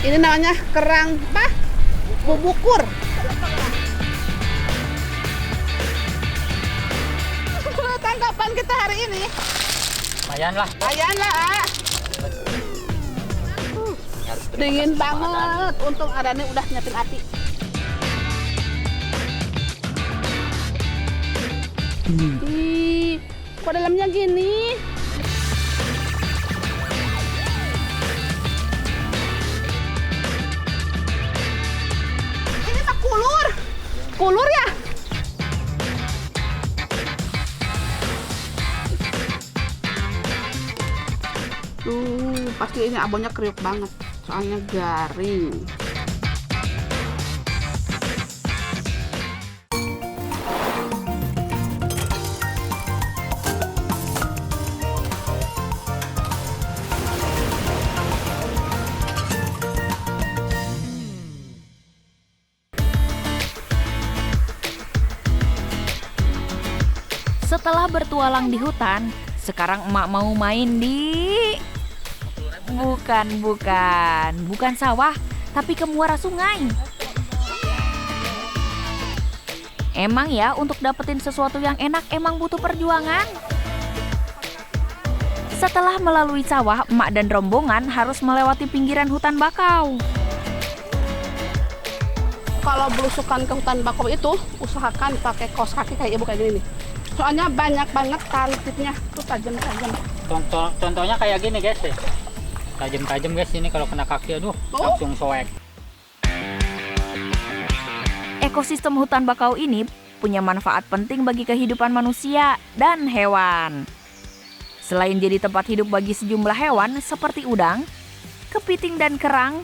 Ini namanya kerang apa? Bubukur. Tanggapan kita hari ini? Lumayan lah. Lumayan lah. Dingin banget. Untung ada nih udah nyetin api. Ih, kok dalamnya gini? Ini mah kulur. Kulur ya? Tuh, pasti ini abonnya kriuk banget. Soalnya garing. Setelah bertualang di hutan, sekarang emak mau main di... Bukan sawah, tapi ke muara sungai. Emang ya, untuk dapetin sesuatu yang enak emang butuh perjuangan. Setelah melalui sawah, emak dan rombongan harus melewati pinggiran hutan bakau. Kalau belusukan ke hutan bakau itu, usahakan pakai kaos kaki kayak ibu kayak gini nih. Soalnya banyak banget tali tipnya, tuh tajam-tajam. Contohnya kayak gini guys ya. Tajam-tajam guys, ini kalau kena kaki aduh langsung soek. Ekosistem hutan bakau ini punya manfaat penting bagi kehidupan manusia dan hewan. Selain jadi tempat hidup bagi sejumlah hewan seperti udang, kepiting dan kerang,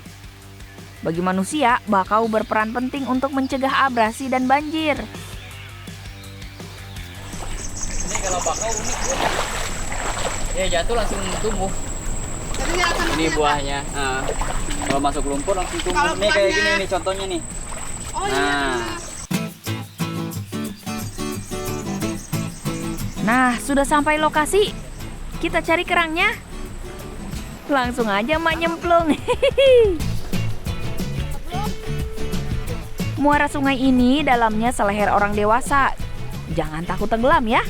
bagi manusia bakau berperan penting untuk mencegah abrasi dan banjir. Ini kalau bakau unik ya, jatuh langsung tumbuh. Ini buahnya. Nah, kalau masuk lumpur langsung tumbuh. Kalau Nih kayak buahnya- gini nih contohnya nih. Oh Nah, Nah, sudah sampai lokasi. Kita cari kerangnya. Langsung aja mak nyemplung. Muara sungai ini dalamnya seleher orang dewasa. Jangan takut tenggelam ya.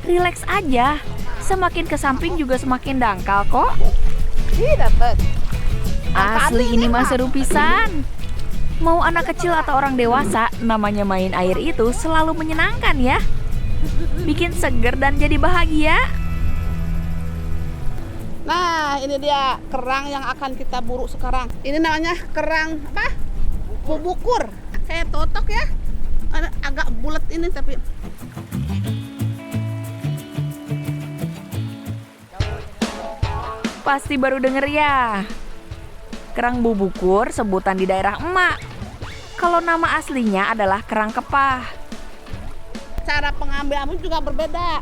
Rileks aja. Semakin ke samping juga semakin dangkal kok. Ih, dapet. Asli ini mah seru pisan. Mau anak kecil atau orang dewasa, namanya main air itu selalu menyenangkan ya. Bikin seger dan jadi bahagia. Nah, ini dia kerang yang akan kita buru sekarang. Ini namanya kerang apa? Bubukur. Kayak totok ya. Agak bulat ini tapi Pasti baru denger ya. Kerang bubukur sebutan di daerah emak. Kalau nama aslinya adalah kerang kepah. cara pengambilannya juga berbeda.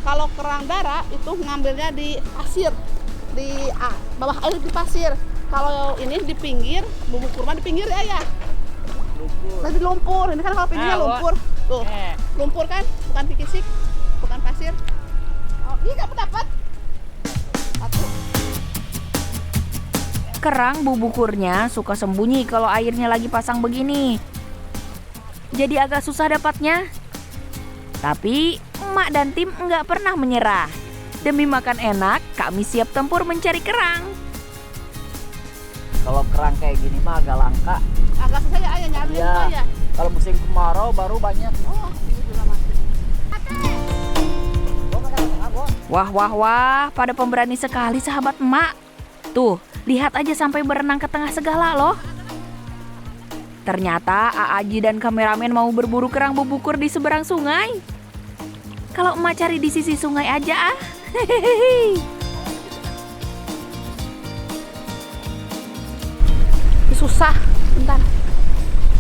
Kalau kerang darah itu ngambilnya di pasir, di bawah air di pasir. Kalau ini di pinggir, bubuk kurma di pinggir ya. Tadi lumpur, ini kan kalau pinggirnya lumpur. Tuh, lumpur kan, bukan pikisik, bukan pasir. Oh, ini nggak dapat. Satu. Kerang bubukurnya suka sembunyi kalau airnya lagi pasang begini. Jadi agak susah dapatnya. Tapi emak dan tim nggak pernah menyerah. Demi makan enak, kami siap tempur mencari kerang. Kalau kerang kayak gini mah agak langka. Agak susah ya ayah nyari Iya. ya. Kalau musim kemarau baru banyak. Oh, ini sudah mati. Wah, wah, wah, pada pemberani sekali sahabat emak. Tuh, lihat aja sampai berenang ke tengah segala loh. Ternyata Aaji dan kameramen mau berburu kerang bubukur di seberang sungai. Kalau emak cari di sisi sungai aja ah. Hehehe. Susah, bentar.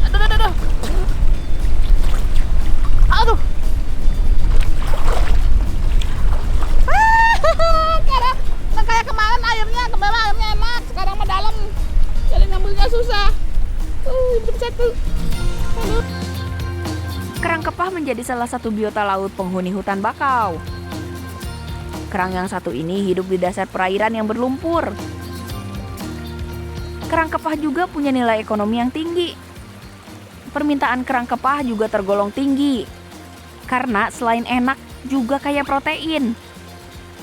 Aduh, aduh, aduh. Aduh. Sekarang, kayak kemarin airnya, ke bawah airnya enak. Sekarang mah dalam. Jadi ngambilnya susah. Belum satu. Aduh. Kerang kepah menjadi salah satu biota laut penghuni hutan bakau. Kerang yang satu ini hidup di dasar perairan yang berlumpur. Kerang kepah juga punya nilai ekonomi yang tinggi. Permintaan kerang kepah juga tergolong tinggi. Karena selain enak, juga kaya protein.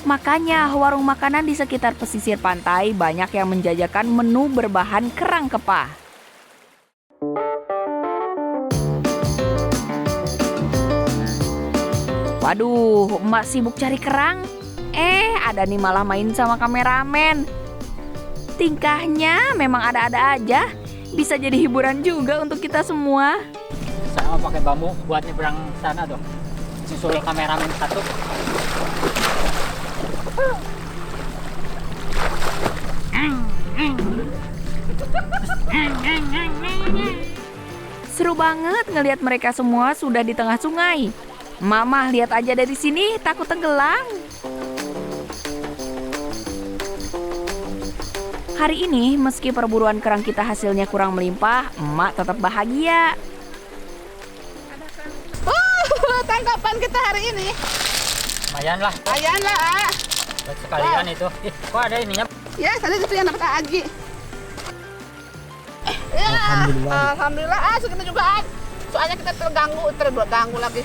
Makanya warung makanan di sekitar pesisir pantai banyak yang menjajakan menu berbahan kerang kepah. Waduh, emak sibuk cari kerang. Ada nih malah main sama kameramen. Tingkahnya memang ada-ada aja. Bisa jadi hiburan juga untuk kita semua. Sama pakai bambu buat nyebrang sana tuh. Susul kameramen satu. Seru banget ngelihat mereka semua sudah di tengah sungai. Mama lihat aja dari sini takut tenggelam. Hari ini meski perburuan kerang kita hasilnya kurang melimpah, emak tetap bahagia. Tangkapan kita hari ini. Lumayan lah. Lumayan lah. Buat sekalian itu. Kok ada ininya? Ya, tadi itu yang dapat Aji. Ya, Alhamdulillah. Segitu juga. Soalnya kita terganggu lagi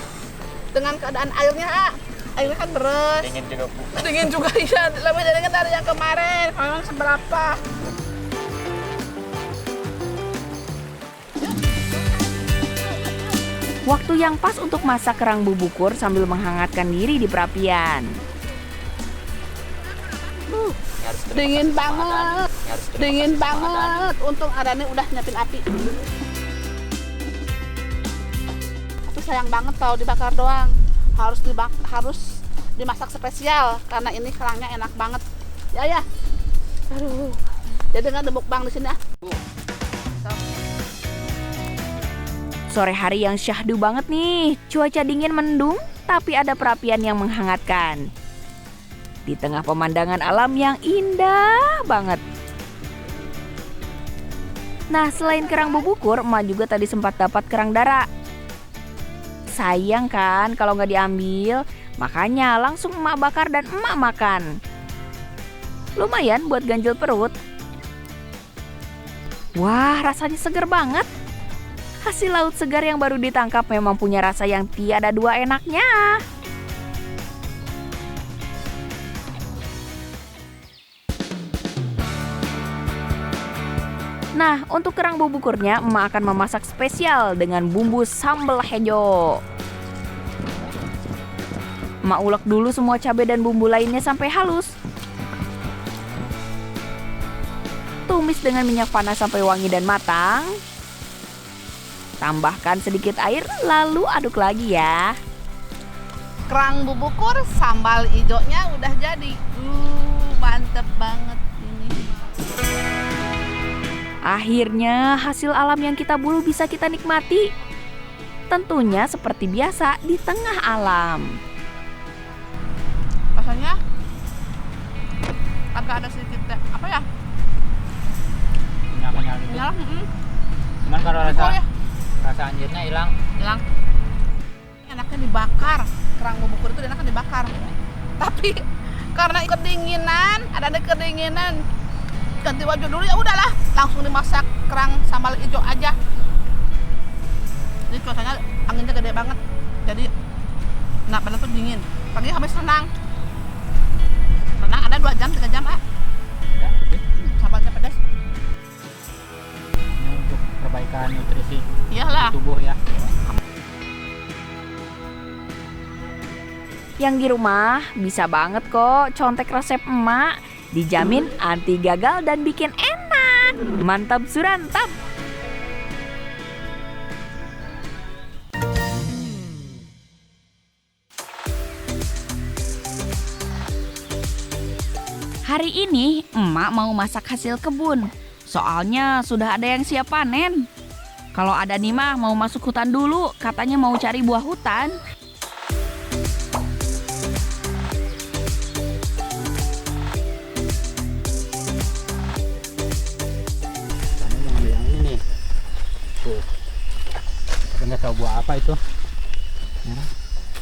dengan keadaan airnya. Airnya kan deras. Dingin juga, Bu. Dingin juga, iya. Lebih dingin dari yang kemarin. Memang seberapa. Waktu yang pas untuk masak kerang bubukur sambil menghangatkan diri di perapian. Dingin banget. Dingin banget. Untung Arani udah nyiapin api. Tapi sayang banget tau dibakar doang. Harus dimasak spesial karena ini kerangnya enak banget. Ya. Aduh. Jadi nggak ada mukbang di sini ah. Sore hari yang syahdu banget nih. Cuaca dingin mendung, tapi ada perapian yang menghangatkan. Di tengah pemandangan alam yang indah banget. Nah, selain kerang bubukur, emak juga tadi sempat dapat kerang darah. Sayang kan kalau nggak diambil, makanya langsung emak bakar dan emak makan. Lumayan buat ganjel perut. Wah, rasanya seger banget. Hasil laut segar yang baru ditangkap memang punya rasa yang tiada dua enaknya. Nah, untuk kerang bubukurnya, emak akan memasak spesial dengan bumbu sambal hejo. Emak ulek dulu semua cabai dan bumbu lainnya sampai halus. Tumis dengan minyak panas sampai wangi dan matang. Tambahkan sedikit air, lalu aduk lagi ya. Kerang bubukur sambal hijaunya udah jadi. Mantep banget ini. Akhirnya hasil alam yang kita buru bisa kita nikmati. Tentunya seperti biasa di tengah alam. Rasanya agak ada sedikit apa ya? Nyala gitu. Nyala. Cuman kalau rasa anjirnya hilang. Enaknya dibakar. Kerang bubukur itu enaknya dibakar. Tapi karena kedinginan, ganti baju dulu ya udahlah, langsung dimasak kerang sambal hijau aja. Jadi cuacanya anginnya gede banget. Jadi enggak benar tuh dingin. Pagi habis renang. Renang ada 2 jam, 3 jam, ah. Ya, Sambalnya pedas. ini untuk perbaikan nutrisi Iyalah. tubuh ya. Yang di rumah bisa banget kok contek resep emak. Dijamin anti gagal dan bikin enak. Mantap surantap. Hari ini emak mau masak hasil kebun. Soalnya sudah ada yang siap panen. Kalau ada nih mah mau masuk hutan dulu, katanya mau cari buah hutan. Kamu mau ambil yang ini nih. Tuh. Tapi nggak tahu buah apa itu.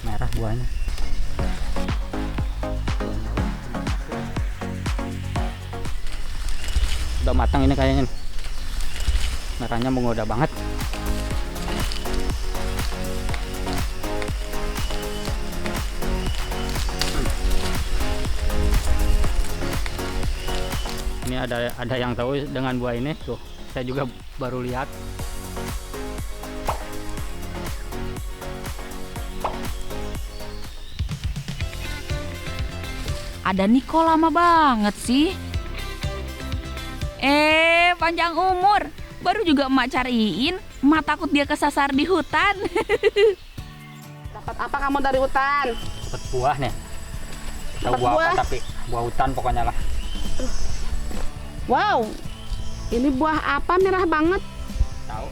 Merah buahnya. Udah matang ini kayaknya. Merahnya menggoda banget. Ini ada yang tahu dengan buah ini tuh. Saya juga baru lihat. Ada Niko lama banget sih. Panjang umur. Baru juga emak cariin. Emak takut dia kesasar di hutan. Dapat apa kamu dari hutan? Dapat buah nih. Tahu Dapat buah buah? apa tapi buah hutan pokoknya lah. Wow, ini buah apa merah banget? Tahu?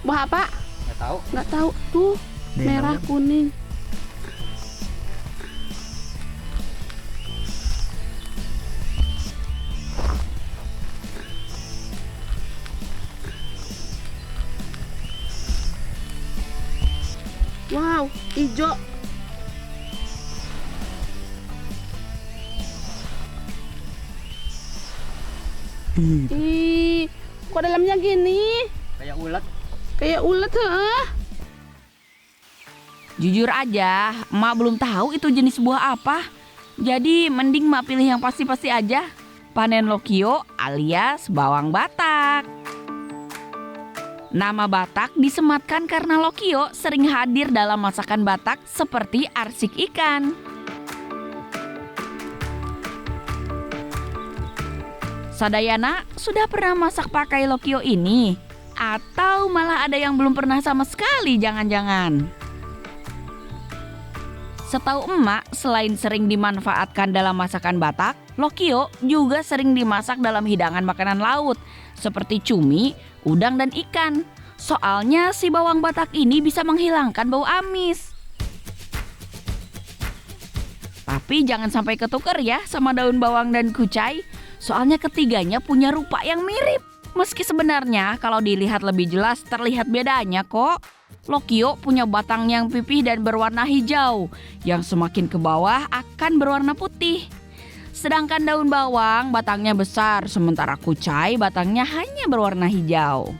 Buah apa? Nggak tahu. Nggak tahu tuh, Nih, merah namanya. kuning. Wow, hijau. Ih, kok dalamnya gini? Kayak ulat. Kayak ulet, heeh. Jujur aja, emak belum tahu itu jenis buah apa. Jadi mending emak pilih yang pasti-pasti aja. Panen lokio alias bawang Batak. Nama Batak disematkan karena lokio sering hadir dalam masakan Batak seperti arsik ikan. Sadayana, sudah pernah masak pakai lokio ini? Atau malah ada yang belum pernah sama sekali jangan-jangan? Setahu emak, selain sering dimanfaatkan dalam masakan Batak, lokio juga sering dimasak dalam hidangan makanan laut seperti cumi, udang, dan ikan. Soalnya si bawang Batak ini bisa menghilangkan bau amis. Tapi jangan sampai ketukar ya sama daun bawang dan kucai. Soalnya ketiganya punya rupa yang mirip. Meski sebenarnya kalau dilihat lebih jelas terlihat bedanya kok. Lokio punya batang yang pipih dan berwarna hijau, yang semakin ke bawah akan berwarna putih. Sedangkan daun bawang batangnya besar, sementara kucai batangnya hanya berwarna hijau.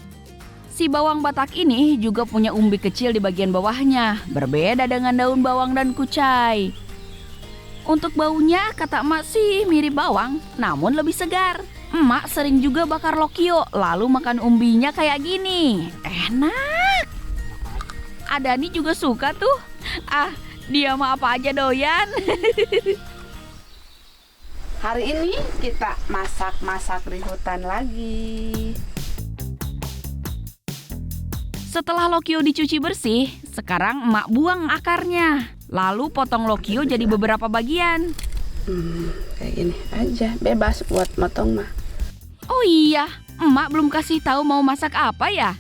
Si bawang Batak ini juga punya umbi kecil di bagian bawahnya, berbeda dengan daun bawang dan kucai. Untuk baunya kata emak sih mirip bawang, namun lebih segar. Emak sering juga bakar lokio, lalu makan umbinya kayak gini. Enak. Adani juga suka tuh. Dia mah apa aja doyan. Hari ini kita masak-masak di hutan lagi. Setelah lokio dicuci bersih, sekarang emak buang akarnya. Lalu potong lokio jadi beberapa bagian. Kayak gini aja, bebas buat motong mah. Oh iya, emak belum kasih tahu mau masak apa ya?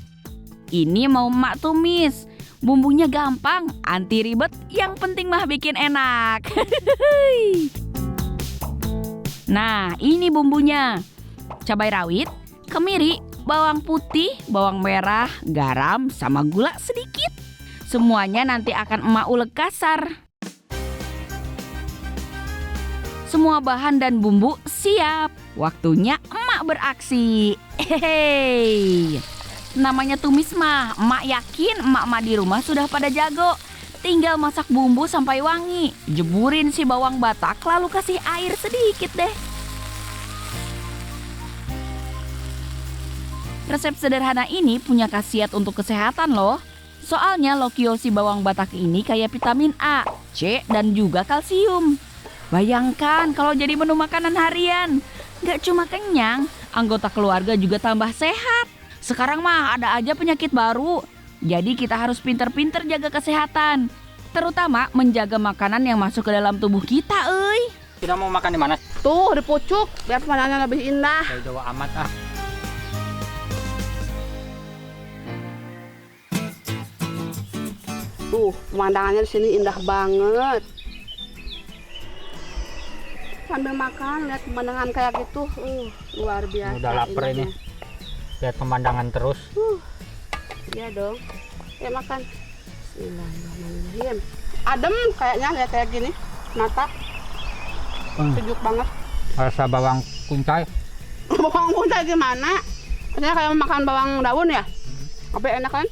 Ini mau emak tumis. Bumbunya gampang, anti ribet, yang penting mah bikin enak. Nah, ini bumbunya. Cabai rawit, kemiri, bawang putih, bawang merah, garam, sama gula sedikit. Semuanya nanti akan emak ulek kasar. Semua bahan dan bumbu siap. Waktunya emak beraksi. Hehehe. Namanya tumis mah, emak yakin emak-emak di rumah sudah pada jago. Tinggal masak bumbu sampai wangi. Jeburin si bawang Batak lalu kasih air sedikit deh. Resep sederhana ini punya khasiat untuk kesehatan loh. Soalnya lokio si bawang Batak ini kayak vitamin A, C, dan juga kalsium. Bayangkan kalau jadi menu makanan harian. Gak cuma kenyang, anggota keluarga juga tambah sehat. Sekarang mah ada aja penyakit baru. Jadi kita harus pinter-pinter jaga kesehatan. Terutama menjaga makanan yang masuk ke dalam tubuh kita, euy. Kita mau makan di mana? Tuh, di pucuk, biar pemandangannya lebih indah. Jauh-jauh amat ah. Tuh, pemandangannya di sini indah banget. Sambil makan, lihat pemandangan kayak gitu, luar biasa. Udah lapar ini. Lihat pemandangan terus. Iya dong. Ya makan. Bismillahirrahmanirrahim. Adem kayaknya lihat kayak gini. Mata sejuk banget. Rasa bawang kuncai. Bawang kuncai gimana? Rasanya kayak makan bawang daun ya. Tapi enak kan?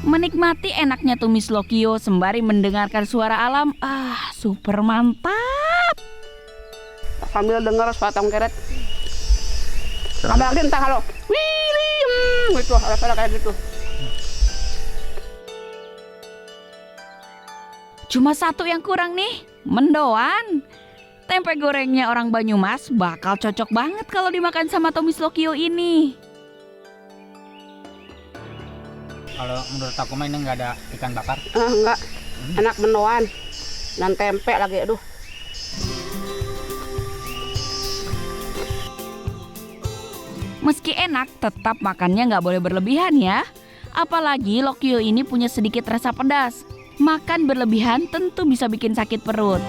Menikmati enaknya tumis lokio sembari mendengarkan suara alam, super mantap. Sambil dengar suara tongkeret. Ada lagi entah kalau William gitu, ada kayak gitu. Cuma satu yang kurang nih, mendoan. Tempe gorengnya orang Banyumas bakal cocok banget kalau dimakan sama tumis lokio ini. Kalau menurut aku mah ini nggak ada ikan bakar. Enggak, enak mendoan dan tempe lagi, aduh. Meski enak, tetap makannya nggak boleh berlebihan ya. Apalagi lokio ini punya sedikit rasa pedas. Makan berlebihan tentu bisa bikin sakit perut.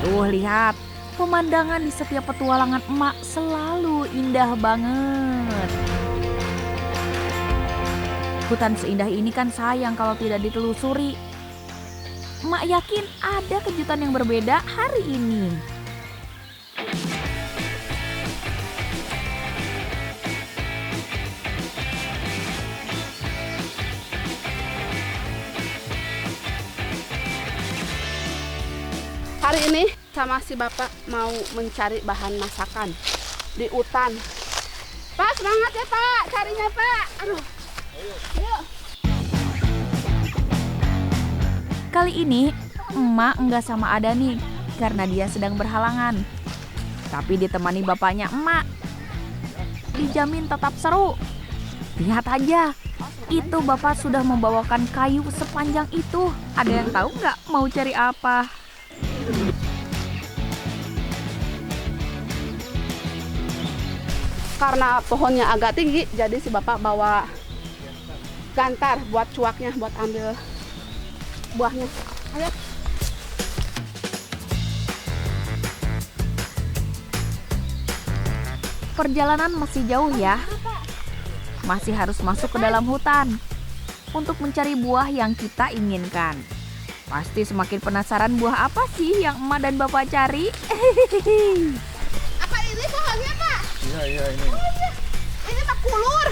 Tuh lihat, pemandangan di setiap petualangan emak selalu indah banget. Hutan seindah ini kan sayang kalau tidak ditelusuri. Emak yakin ada kejutan yang berbeda hari ini. Hari ini sama si bapak mau mencari bahan masakan di hutan. Pak, semangat ya Pak, carinya Pak. Aduh. Yuk. Kali ini emak enggak sama Ada nih karena dia sedang berhalangan. Tapi ditemani bapaknya emak. Dijamin tetap seru. Lihat aja, itu bapak sudah membawakan kayu sepanjang itu. Ada yang tahu nggak mau cari apa? Karena pohonnya agak tinggi, jadi si bapak bawa gantar buat cuaknya, buat ambil buahnya. Ayo. Perjalanan masih jauh ya. Masih harus masuk ke dalam hutan untuk mencari buah yang kita inginkan. Pasti semakin penasaran buah apa sih yang emak dan bapak cari. Apa ini pohonnya Pak? Iya ini. Oh, iya. Ini Pak kulur.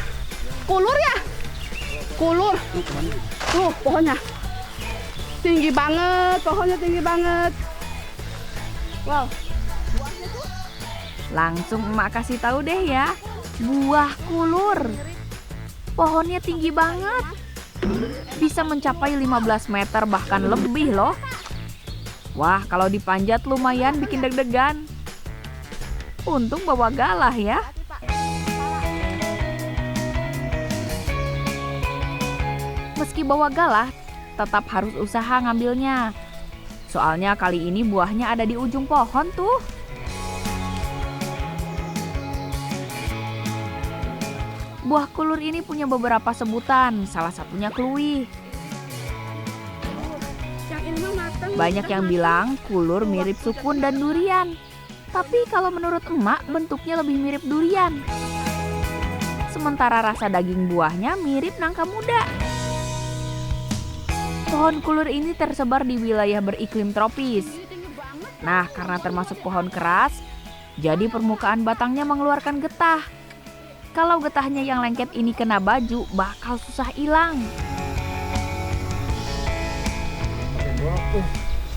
Kulur ya? Kulur. Tuh pohonnya. Tinggi banget, pohonnya tinggi banget. Wow. Langsung emak kasih tahu deh ya. Buah kulur. Pohonnya tinggi banget. Bisa mencapai 15 meter bahkan lebih loh. Wah, kalau dipanjat lumayan bikin deg-degan. Untung bawa galah ya. Meski bawa galah, tetap harus usaha ngambilnya. Soalnya kali ini buahnya ada di ujung pohon tuh. Buah kulur ini punya beberapa sebutan, salah satunya kluwi. Banyak yang bilang kulur mirip sukun dan durian. Tapi kalau menurut emak bentuknya lebih mirip durian. Sementara rasa daging buahnya mirip nangka muda. Pohon kulur ini tersebar di wilayah beriklim tropis. Nah, karena termasuk pohon keras, jadi permukaan batangnya mengeluarkan getah. Kalau getahnya yang lengket ini kena baju, bakal susah hilang.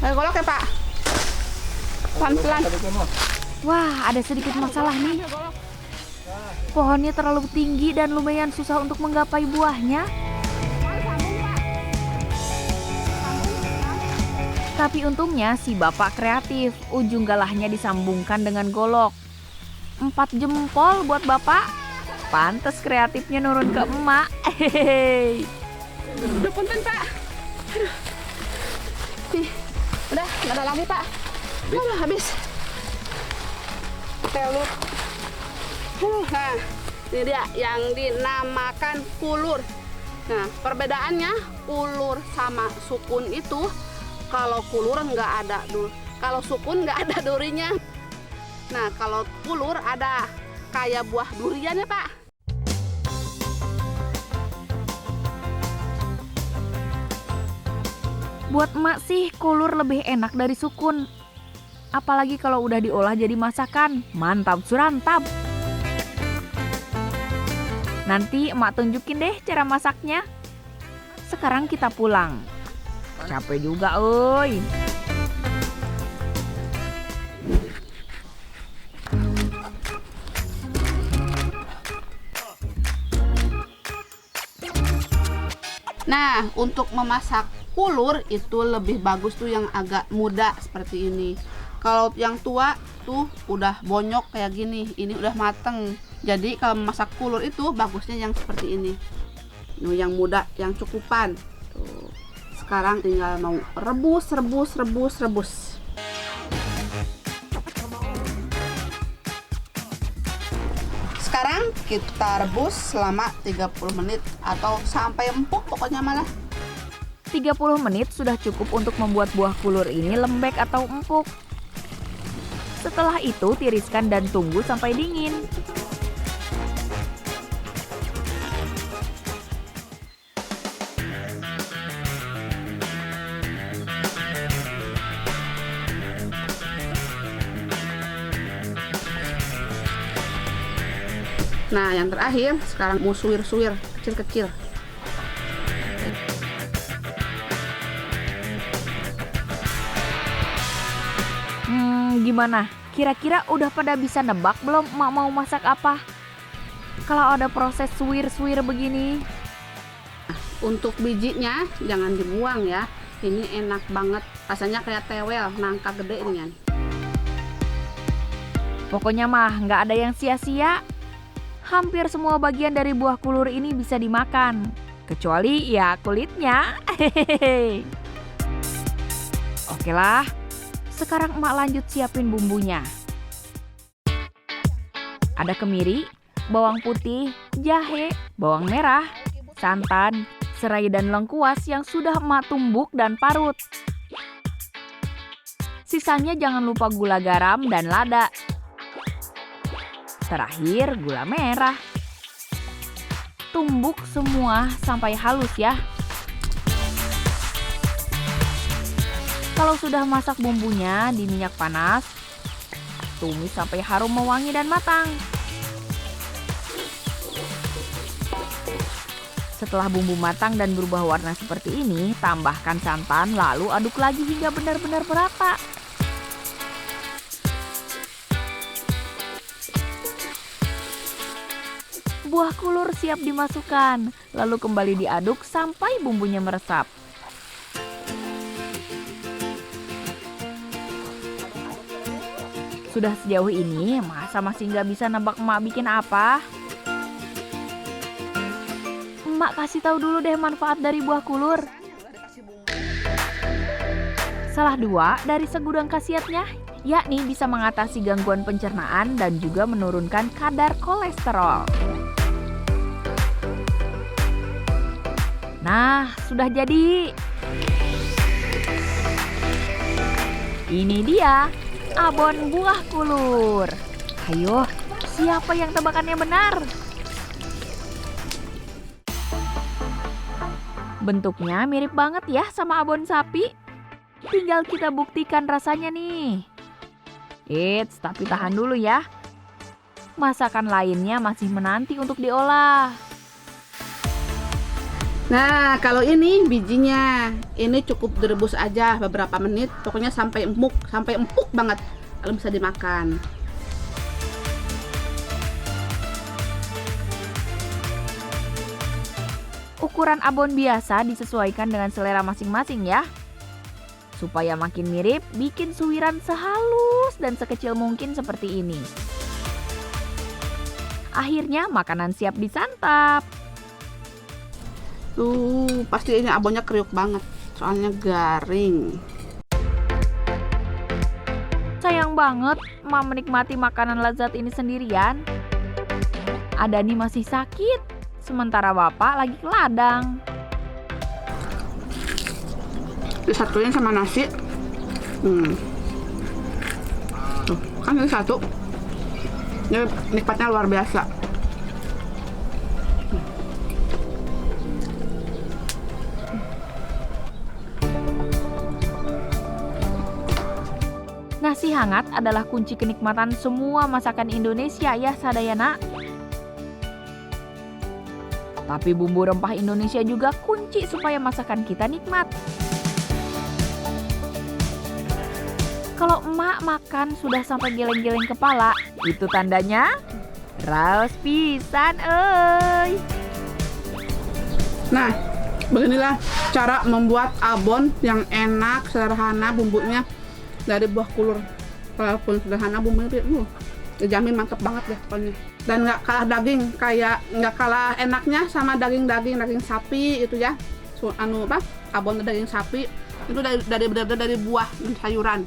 Ayo golok ya Pak. Pelan-pelan. Wah, ada sedikit masalah nih. Pohonnya terlalu tinggi dan lumayan susah untuk menggapai buahnya. Tapi untungnya si bapak kreatif, ujung galahnya disambungkan dengan golok. 4 jempol buat bapak. Pantes kreatifnya nurun ke emak. Hehehe. Udah punten Pak. Aduh. Nih, udah nggak ada lagi Pak. Udah habis. Telut. Nah, ini dia yang dinamakan kulur. Nah, perbedaannya kulur sama sukun itu, kalau kulur nggak ada kalau sukun nggak ada durinya. Nah, kalau kulur ada kayak buah durian ya, Pak. Buat emak sih kulur lebih enak dari sukun. Apalagi kalau udah diolah jadi masakan. Mantap surantap. Nanti emak tunjukin deh cara masaknya. Sekarang kita pulang. Capek juga, oi. Nah, untuk memasak kulur itu lebih bagus tuh yang agak muda seperti ini. Kalau yang tua tuh udah bonyok kayak gini, ini udah mateng. Jadi kalau memasak kulur itu bagusnya yang seperti ini. Yang muda, yang cukupan. Tuh. Sekarang tinggal mau rebus. Sekarang kita rebus selama 30 menit atau sampai empuk pokoknya malah. 30 menit sudah cukup untuk membuat buah kulur ini lembek atau empuk. Setelah itu tiriskan dan tunggu sampai dingin. Nah, yang terakhir sekarang mau suwir-suwir kecil-kecil. Gimana? Kira-kira udah pada bisa nebak belum emak mau masak apa? Kalau ada proses suwir-suwir begini. Untuk bijinya jangan dibuang ya. Ini enak banget, rasanya kayak tewel, nangka gede ini kan. Pokoknya mah nggak ada yang sia-sia. Hampir semua bagian dari buah kulur ini bisa dimakan. Kecuali ya kulitnya. Oke lah. Sekarang emak lanjut siapin bumbunya. Ada kemiri, bawang putih, jahe, bawang merah, santan, serai dan lengkuas yang sudah emak tumbuk dan parut. Sisanya jangan lupa gula garam dan lada. Terakhir gula merah. Tumbuk semua sampai halus ya. Kalau sudah masak bumbunya di minyak panas, tumis sampai harum mewangi dan matang. Setelah bumbu matang dan berubah warna seperti ini, tambahkan santan lalu aduk lagi hingga benar-benar merata. Buah kulur siap dimasukkan, lalu kembali diaduk sampai bumbunya meresap. Sudah sejauh ini, masa masih nggak bisa nebak emak bikin apa? Emak kasih tahu dulu deh manfaat dari buah kulur. Salah dua dari segudang khasiatnya, yakni bisa mengatasi gangguan pencernaan dan juga menurunkan kadar kolesterol. Nah, sudah jadi. Ini dia abon buah kulur. Ayo, siapa yang tebakannya benar? Bentuknya mirip banget ya sama abon sapi. Tinggal kita buktikan rasanya nih. Eits, tapi tahan dulu ya. Masakan lainnya masih menanti untuk diolah. Nah, kalau ini bijinya, ini cukup direbus aja beberapa menit, pokoknya sampai empuk banget, lalu bisa dimakan. Ukuran abon biasa disesuaikan dengan selera masing-masing ya. Supaya makin mirip, bikin suwiran sehalus dan sekecil mungkin seperti ini. Akhirnya makanan siap disantap. Tuh, pasti ini abonnya kriuk banget, soalnya garing. Sayang banget emak menikmati makanan lezat ini sendirian. Adani masih sakit, sementara bapak lagi ke ladang. Disatuin sama nasi. Tuh, kan ini satu. Ini nikmatnya luar biasa. Nasi hangat adalah kunci kenikmatan semua masakan Indonesia ya sadayana. Tapi bumbu rempah Indonesia juga kunci supaya masakan kita nikmat. Kalau emak makan sudah sampai geleng-geleng kepala, itu tandanya raos pisan euy. Nah, beginilah cara membuat abon yang enak, sederhana bumbunya dari buah kulur. Walaupun sederhana bumbunya, dijamin mantep banget deh pokoknya. Dan nggak kalah daging, kayak nggak kalah enaknya sama daging sapi itu ya. Abon daging sapi itu dari buah dan sayuran.